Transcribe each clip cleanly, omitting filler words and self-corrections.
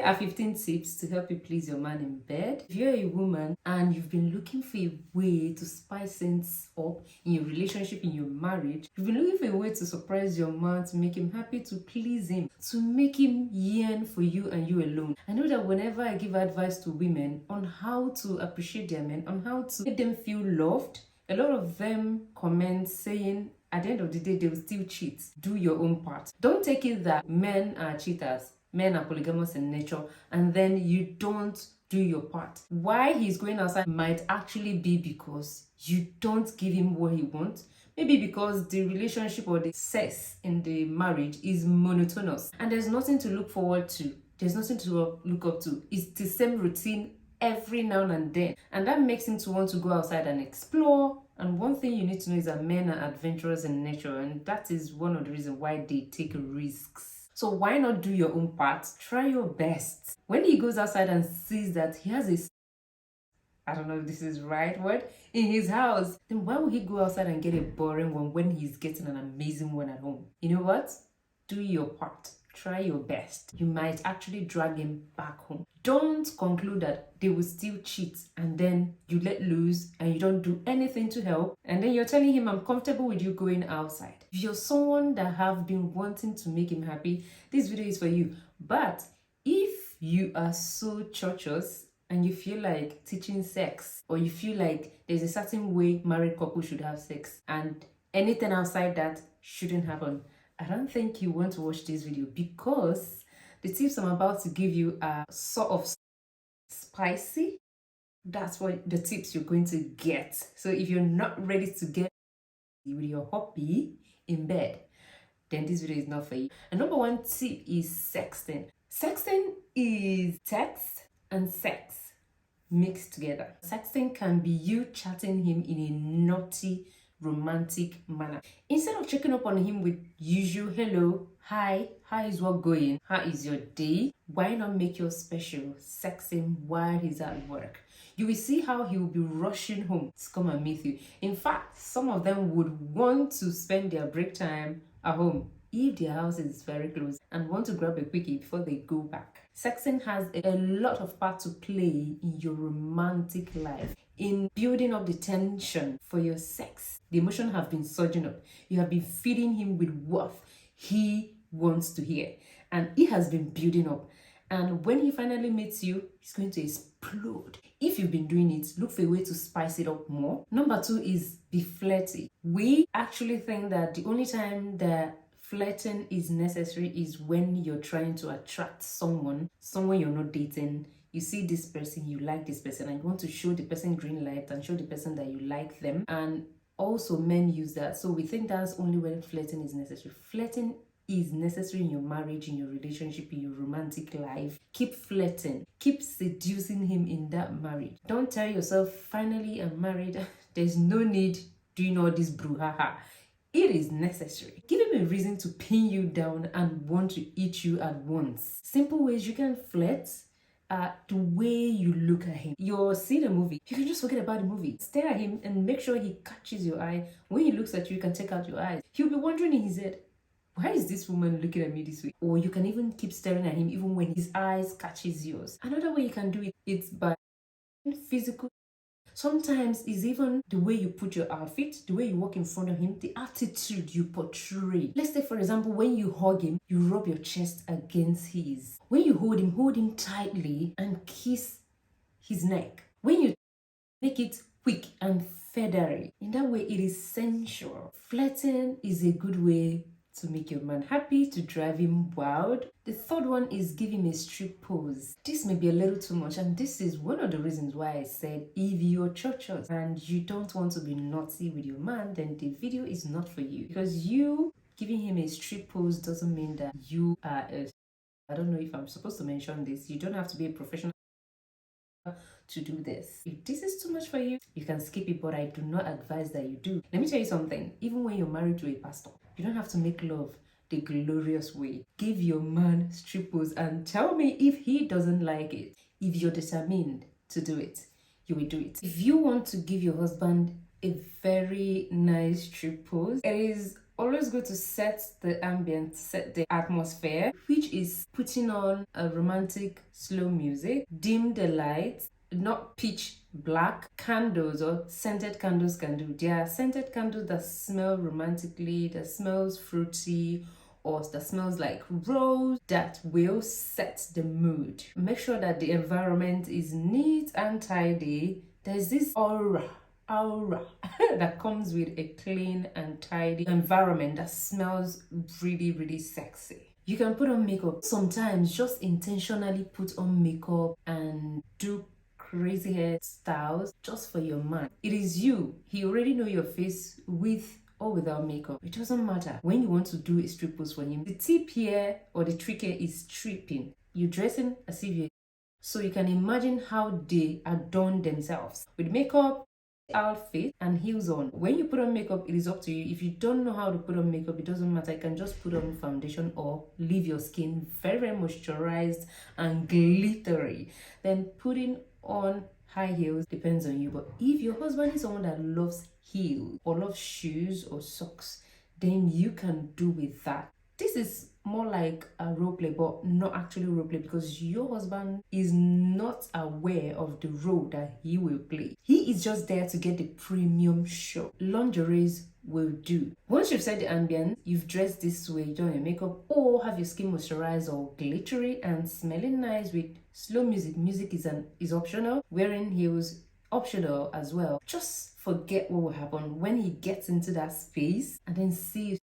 Here are 15 tips to help you please your man in bed. If you're a woman and you've been looking for a way to spice things up in your relationship, in your marriage, you've been looking for a way to surprise your man, to make him happy, to please him, to make him yearn for you and you alone. I know that whenever I give advice to women on how to appreciate their men, on how to make them feel loved, a lot of them comment saying, at the end of the day, they will still cheat. Do your own part. Don't take it that men are cheaters, men are polygamous in nature, and then you don't do your part. Why he's going outside might actually be because you don't give him what he wants. Maybe because the relationship or the sex in the marriage is monotonous and there's nothing to look forward to. There's nothing to look up to. It's the same routine every now and then. And that makes him to want to go outside and explore. And one thing you need to know is that men are adventurous in nature, and that is one of the reasons why they take risks. So why not do your own part? Try your best. When he goes outside and sees that he has I don't know if this is the right word, in his house, then why would he go outside and get a boring one when he's getting an amazing one at home? You know what? Do your part. Try your best. You might actually drag him back home. Don't conclude that they will still cheat and then you let loose and you don't do anything to help, and then you're telling him, I'm comfortable with you going outside. If you're someone that have been wanting to make him happy, this video is for you. But if you are so churchos and you feel like teaching sex, or you feel like there's a certain way married couples should have sex and anything outside that shouldn't happen, I don't think you want to watch this video, because the tips I'm about to give you are sort of spicy. That's what the tips you're going to get. So if you're not ready to get with your hobby in bed, then this video is not for you. And number one tip is sexting. Sexting is text and sex mixed together. Sexting can be you chatting him in a naughty, romantic manner. Instead of checking up on him with usual hello, hi, how is work going, how is your day, why not make your special sex him while he's at work? You will see how he will be rushing home to come and meet you. In fact, some of them would want to spend their break time at home if their house is very close and want to grab a quickie before they go back. Sexting has a lot of part to play in your romantic life, in building up the tension for your sex. The emotion have been surging up. You have been feeding him with what he wants to hear, and it has been building up. And when he finally meets you, he's going to explode. If you've been doing it, look for a way to spice it up more. Number two is be flirty. We actually think that the only time that flirting is necessary is when you're trying to attract someone you're not dating. You see this person, you like this person, and you want to show the person green light and show the person that you like them. And also men use that. So we think that's only when flirting is necessary. Flirting is necessary in your marriage, in your relationship, in your romantic life. Keep flirting. Keep seducing him in that marriage. Don't tell yourself, finally I'm married, there's no need doing all this brouhaha. It is necessary. Give him a reason to pin you down and want to eat you at once. Simple ways you can flirt are the way you look at him. You're seeing a movie, you can just forget about the movie. Stare at him and make sure he catches your eye. When he looks at you, you can take out your eyes. He'll be wondering in his head, why is this woman looking at me this way? Or you can even keep staring at him even when his eyes catches yours. Another way you can do it, it's by physical. Sometimes it's even the way you put your outfit, the way you walk in front of him, the attitude you portray. Let's say, for example, when you hug him, you rub your chest against his. When you hold him tightly and kiss his neck. When you make it quick and feathery. In that way, it is sensual. Flirting is a good way to make your man happy, to drive him wild. The third one is give him a strip pose. This may be a little too much, and this is one of the reasons why I said if you're churchos and you don't want to be naughty with your man, then the video is not for you. Because you giving him a strip pose doesn't mean that you are I don't know if I'm supposed to mention this. You don't have to be a professional to do this. If this is too much for you, you can skip it, but I do not advise that you do. Let me tell you something. Even when you're married to a pastor, you don't have to make love the glorious way. Give your man strip pose and tell me if he doesn't like it. If you're determined to do it, you will do it. If you want to give your husband a very nice strip pose, it is always go to set the ambience, set the atmosphere, which is putting on a romantic slow music, dim the lights, not pitch black. Candles or scented candles can do. There are scented candles that smell romantically, that smells fruity, or that smells like rose, that will set the mood. Make sure that the environment is neat and tidy. There's this aura that comes with a clean and tidy environment that smells really sexy. You can put on makeup. Sometimes just intentionally put on makeup and do crazy hairstyles just for your man. It is you. He already know your face with or without makeup. It doesn't matter. When you want to do a strip pose for him, the tip here or the trick here is stripping. You're dressing as if you're... So you can imagine how they adorn themselves with makeup, outfit and heels on. When you put on makeup, it is up to you. If you don't know how to put on makeup, it doesn't matter. You can just put on foundation or leave your skin very moisturized and glittery. Then putting on high heels depends on you. But if your husband is someone that loves heels or loves shoes or socks, then you can do with that. This is more like a role play, but not actually role play, because your husband is not aware of the role that he will play. He is just there to get the premium show. Lingeries will do. Once you've set the ambience, you've dressed this way, done your makeup, or have your skin moisturized or glittery and smelling nice with slow music. Music is optional. Wearing heels optional as well. Just forget what will happen when he gets into that space and then see.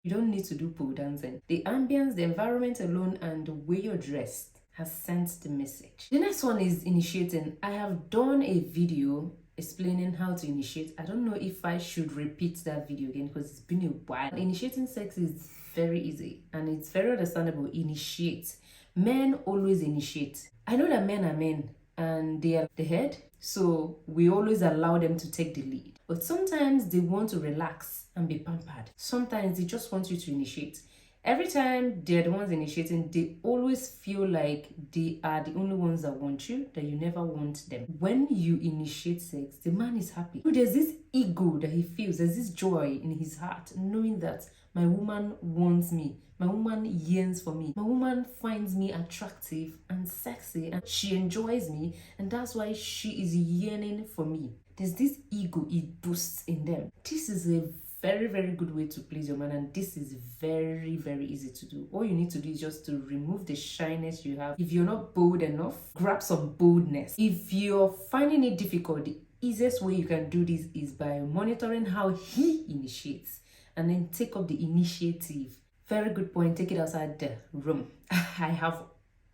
You don't need to do pole dancing. The ambience, the environment alone, and the way you're dressed has sent the message. The next one is initiating. I have done a video explaining how to initiate. I don't know if I should repeat that video again because it's been a while. Initiating sex is very easy and it's very understandable. Initiate. Men always initiate. I know that men are men and they are the head, so we always allow them to take the lead. But sometimes they want to relax and be pampered. Sometimes they just want you to initiate. Every time they're the ones initiating, they always feel like they are the only ones that want you, that you never want them. When you initiate sex, the man is happy. There's this ego that he feels, there's this joy in his heart, knowing that my woman wants me, my woman yearns for me, my woman finds me attractive and sexy, and she enjoys me, and that's why she is yearning for me. There's this ego, it boosts in them. This is a very good way to please your man, and this is very easy to do. All you need to do is just to remove the shyness you have. If you're not bold enough, grab some boldness. If you're finding it difficult, the easiest way you can do this is by monitoring how he initiates and then take up the initiative. Very good point. Take it outside the room. I have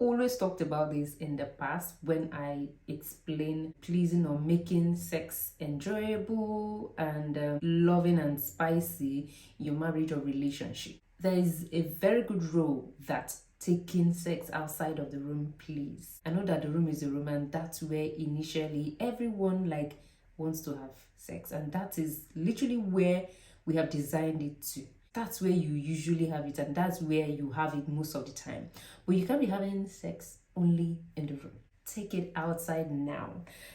always talked about this in the past when I explain pleasing or making sex enjoyable and loving and spicy in your marriage or relationship. There is a very good role that taking sex outside of the room plays. I know that the room is a room, and that's where initially everyone wants to have sex, and that is literally where we have designed it to. That's where you usually have it, and that's where you have it most of the time. But you can't be having sex only in the room. Take it outside now.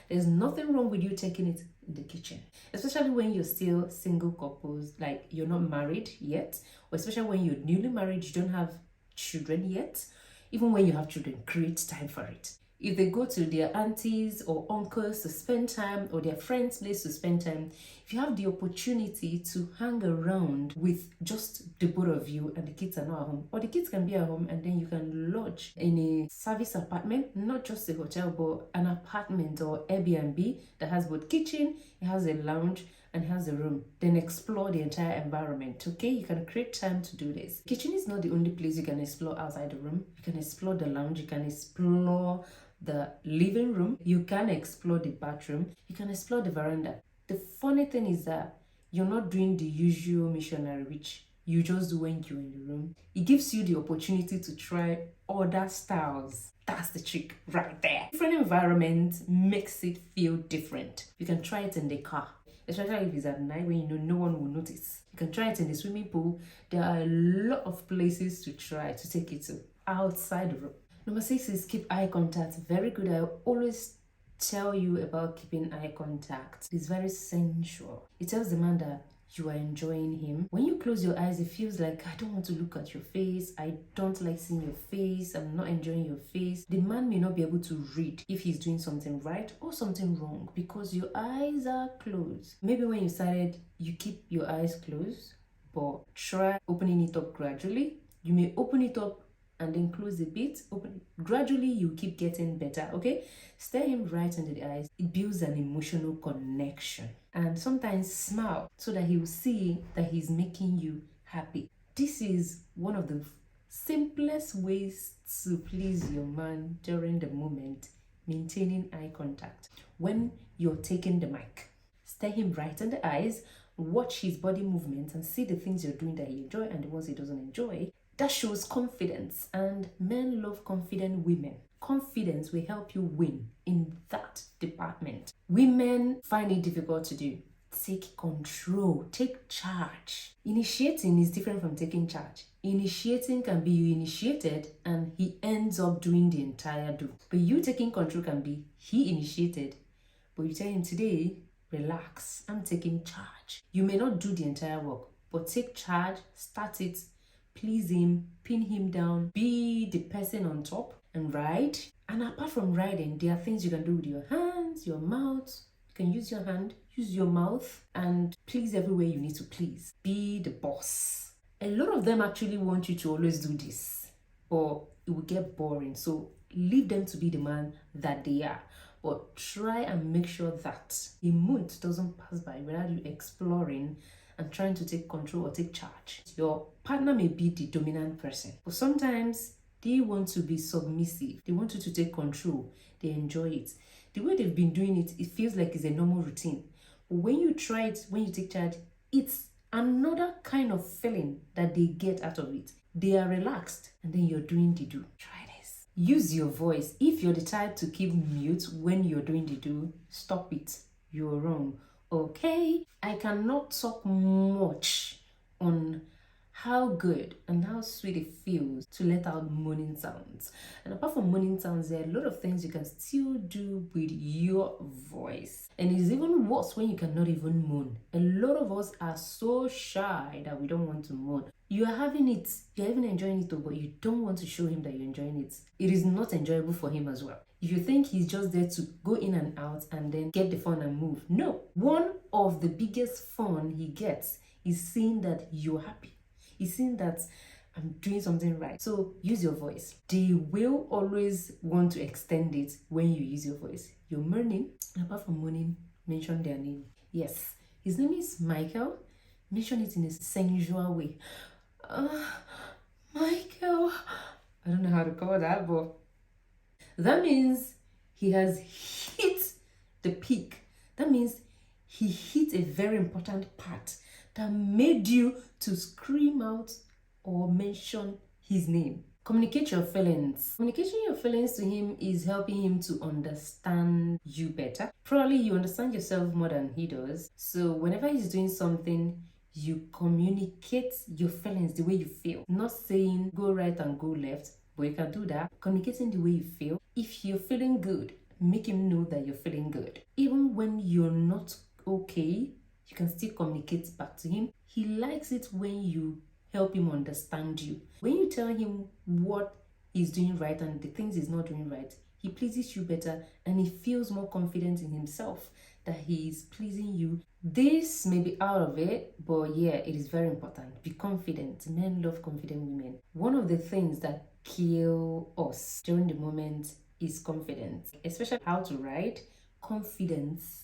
There's nothing wrong with you taking it in the kitchen, especially when you're still single couples, like you're not married yet, or especially when you're newly married, you don't have children yet. Even when you have children, create time for it. If they go to their aunties or uncles to spend time, or their friends' place to spend time, if you have the opportunity to hang around with just the both of you and the kids are not at home, or the kids can be at home, and then you can lodge in a service apartment, not just a hotel, but an apartment or Airbnb that has both kitchen, it has a lounge, and has a room. Then explore the entire environment. Okay, you can create time to do this. Kitchen is not the only place you can explore outside the room. You can explore the lounge, you can explore the living room, you can explore the bathroom, you can explore the veranda. The funny thing is that you're not doing the usual missionary, which you just do when you're in the room. It gives you the opportunity to try other styles. That's the trick right there. Different environment makes it feel different. You can try it in the car, especially if it's at night when you know no one will notice. You can try it in the swimming pool. There are a lot of places to try to take it to outside the room. Number 6 is keep eye contact. Very good. I always tell you about keeping eye contact. It's very sensual. It tells the man that you are enjoying him. When you close your eyes, it feels like, I don't want to look at your face, I don't like seeing your face, I'm not enjoying your face. The man may not be able to read if he's doing something right or something wrong because your eyes are closed. Maybe when you started, you keep your eyes closed, but try opening it up gradually. You may open it up and then close a bit, open it. Gradually you keep getting better. Okay, stare him right into the eyes. It builds an emotional connection. And sometimes smile so that he will see that he's making you happy. This is one of the simplest ways to please your man during the moment. Maintaining eye contact. When you're taking the mic, stare him right in the eyes, watch his body movements and see the things you're doing that he enjoys and the ones he doesn't enjoy. That shows confidence, and men love confident women. Confidence will help you win in that department. Women find it difficult to do. Take control, take charge. Initiating is different from taking charge. Initiating can be you initiated and he ends up doing the entire do. But you taking control can be he initiated, but you tell him today, relax, I'm taking charge. You may not do the entire work, but take charge, start it, please him, pin him down, be the person on top and ride. And apart from riding, there are things you can do with your hands, your mouth. You can use your hand, use your mouth, and please everywhere you need to please. Be the boss. A lot of them actually want you to always do this, or it will get boring. So leave them to be the man that they are. But try and make sure that a month doesn't pass by without you exploring and trying to take control or take charge. Your partner may be the dominant person, but sometimes they want to be submissive. They want you to take control. They enjoy it. The way they've been doing it, it feels like it's a normal routine. But when you try it, when you take charge, it's another kind of feeling that they get out of it. They are relaxed and then you're doing the do. Try this. Use your voice. If you're the type to keep mute when you're doing the do, stop it. You're wrong. Okay, I cannot talk much on how good and how sweet it feels to let out moaning sounds. And apart from moaning sounds, there are a lot of things you can still do with your voice. And it's even worse when you cannot even moan. A lot of us are so shy that we don't want to moan. You are having it, you're even enjoying it, but you don't want to show him that you're enjoying it. It is not enjoyable for him as well. If you think he's just there to go in and out and then get the fun and move. No. One of the biggest fun he gets is seeing that you're happy. He's seeing that I'm doing something right. So use your voice. They will always want to extend it when you use your voice. You're mourning. Apart from mourning, mention their name. Yes. His name is Michael. Mention it in a sensual way. Michael. I don't know how to call that, but that means he has hit the peak. That means he hit a very important part that made you to scream out or mention his name. Communicate your feelings. Communicating your feelings to him is helping him to understand you better. Probably you understand yourself more than he does. So whenever he's doing something, you communicate your feelings the way you feel. Not saying go right and go left, but you can do that. Communicating the way you feel. If you're feeling good, make him know that you're feeling good. Even when you're not okay, you can still communicate back to him. He likes it when you help him understand you. When you tell him what he's doing right and the things he's not doing right, he pleases you better and he feels more confident in himself that he is pleasing you. This may be out of it, but yeah, it is very important. Be confident. Men love confident women. One of the things that kill us during the moment is confidence, especially how to ride. Confidence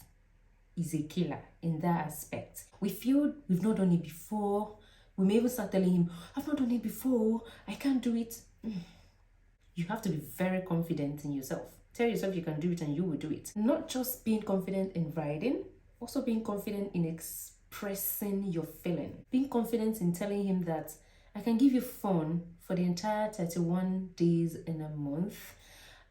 is a killer in that aspect. We feel we've not done it before. We may even start telling him, I've not done it before, I can't do it. You have to be very confident in yourself. Tell yourself you can do it and you will do it. Not just being confident in riding, also being confident in expressing your feeling. Being confident in telling him that I can give you fun for the entire 31 days in a month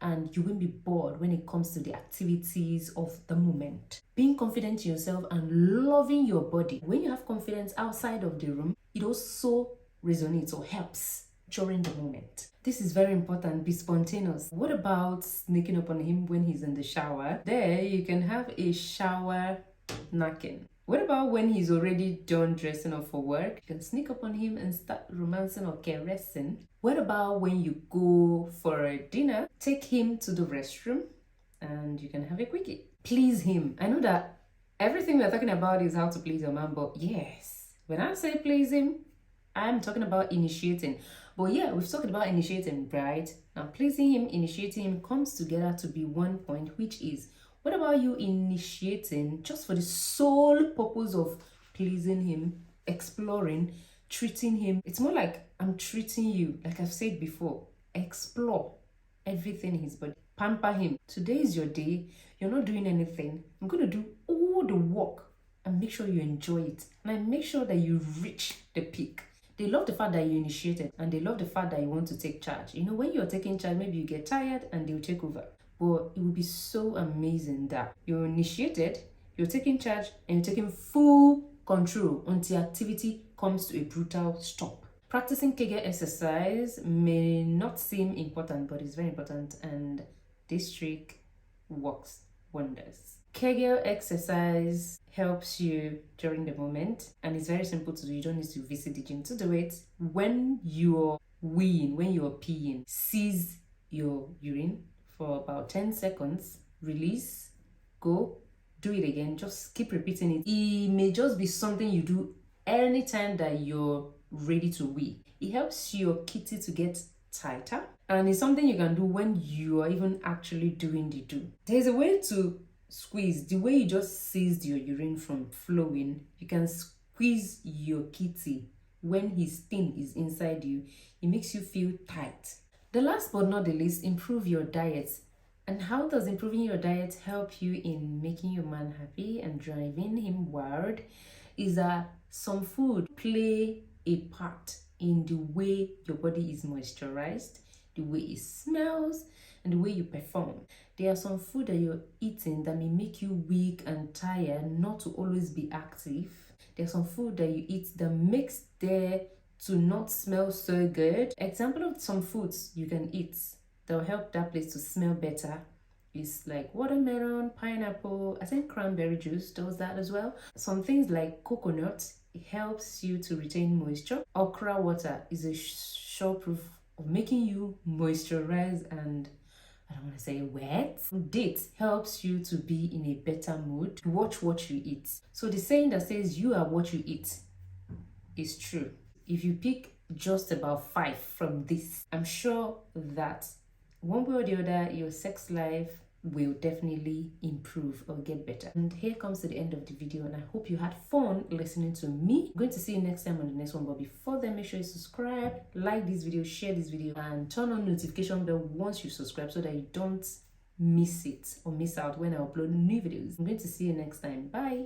and you won't be bored when it comes to the activities of the moment. Being confident in yourself and loving your body. When you have confidence outside of the room, it also resonates or helps during the moment. This is very important. Be spontaneous. What about sneaking up on him when he's in the shower? There you can have a shower knocking. What about when he's already done dressing up for work? You can sneak up on him and start romancing or caressing. What about when you go for a dinner? Take him to the restroom and you can have a quickie. Please him. I know that everything we're talking about is how to please your man, but yes, when I say please him, I'm talking about initiating. But yeah, we've talked about initiating, right? Now, pleasing him, initiating him comes together to be one point, which is, what about you initiating just for the sole purpose of pleasing him, exploring, treating him? It's more like I'm treating you, like I've said before. Explore everything in his body. Pamper him. Today is your day. You're not doing anything. I'm going to do all the work and make sure you enjoy it. And I make sure that you reach the peak. They love the fact that you initiated and they love the fact that you want to take charge. You know, when you're taking charge, maybe you get tired and they'll take over. But it would be so amazing that you're initiated, you're taking charge, and you're taking full control until activity comes to a brutal stop. Practicing Kegel exercise may not seem important, but it's very important, and this trick works wonders. Kegel exercise helps you during the moment, and it's very simple to do. You don't need to visit the gym to do it. When you're weeing, when you're peeing, seize your urine for about 10 seconds, release, go, do it again. Just keep repeating it. It may just be something you do anytime that you're ready to wee. It helps your kitty to get tighter, and it's something you can do when you are even actually doing the do. There's a way to squeeze. The way you just seized your urine from flowing, you can squeeze your kitty when his thing is inside you. It makes you feel tight. The last but not the least, improve your diet. And how does improving your diet help you in making your man happy and driving him wild? Is that some food play a part in the way your body is moisturized, the way it smells, and the way you perform. There are some food that you're eating that may make you weak and tired, not to always be active. There's some food that you eat that makes there to not smell so good. Example of some foods you can eat that will help that place to smell better is like watermelon, pineapple, I think cranberry juice does that as well. Some things like coconut, it helps you to retain moisture. Okra water is a sure proof of making you moisturize and I don't want to say wet. Dates helps you to be in a better mood. Watch what you eat. So the saying that says you are what you eat is true. If you pick just about 5 from this, I'm sure that one way or the other, your sex life will definitely improve or get better. And here comes to the end of the video, and I hope you had fun listening to me. I'm going to see you next time on the next one, but before then, make sure you subscribe, like this video, share this video, and turn on notification bell once you subscribe so that you don't miss it or miss out when I upload new videos. I'm going to see you next time. Bye.